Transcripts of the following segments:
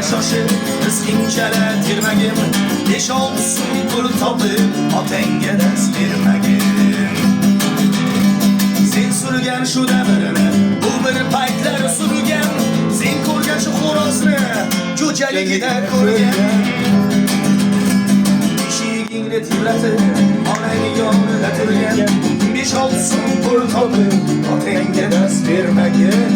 shoshib rizqingchalar termagin 5-6 so'm pul topib otangga dast bermagin sen surgan shu davrni bu bir paytlar surgan sen ko'rgan shu xo'rozni jo'jaligida ko'rgan eshigingni tebratib onang yonida turgan 5-6 so'm pul topib otangga dast bermagin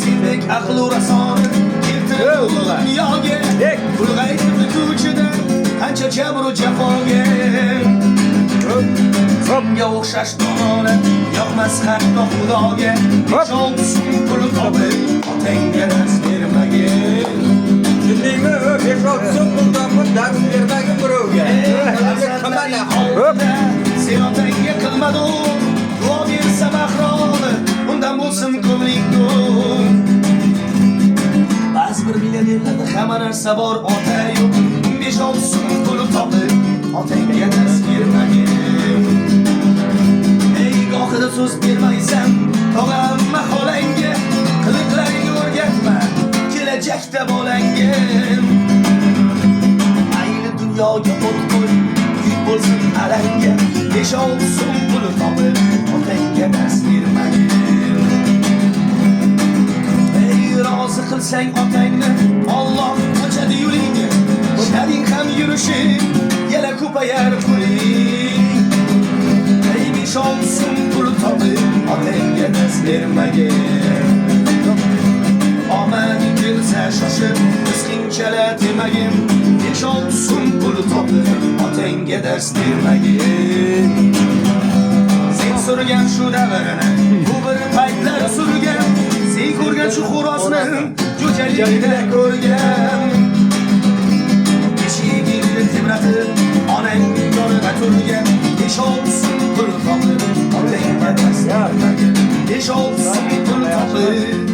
Sendek aql u rasoni keltirib dunyoga ulg'aytirib ko'chida qancha jabr u jafoga senga o'xshash donolar yoqmas hatto xudoga 5-6 so'm pul topib otangga dast bermagin Shundaymi? 5-6 so'm pul topib dast bermagin birovga. Sen otangga qilmading duo bersa mahroni undan bo'lsin ko'ngling to'q ba'zi bir millionerlarda hamma narsa bor ota yo'q 5-6 so'm pul topib otangga dast bermagin ey gohida so'z bermaysan tog'amma xolangga qiliqlaringni o'rgatma kelajakda bolangga ayni dunyoga o't qo'y yuk bo'lsin alanga 5-6 so'm pul topib otangga dast bermagin ey rozi qilsang otangni Alloh ochadi yo'lingni ishlaring ham yurishing yana ko'payar puling ey 5-6 so'm pul topib otangga dast bermagin omading kelsa shoshib rizqingchalar temagin 5-6 so'm pul topib otangga dast bermagin sen surgan shu davrni bu bir paytlar surgan sen ko'rgan shu xo'rozni jo'jaligida ko'rgan eshigingni tebratib onang yonida turgan 5-6 so'm pul topib otangga dast bermagin 5-6 so'm pul topib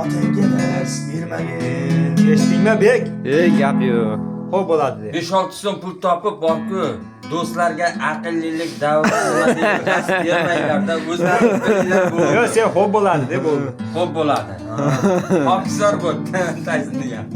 otangga dast bermagin Eshitdingmi bek? Gap yo'q. Xo'p bo'ladi. 5-6 so'm pul topib borku do'stlarga aqllilik davr deb dast bermanglarda o'zlaring bilinglar bu. Yo'q, sen xo'p bo'ladi deb bo'ldi. Xo'p bo'ladi. Pokizor bo'l, taysinni gap.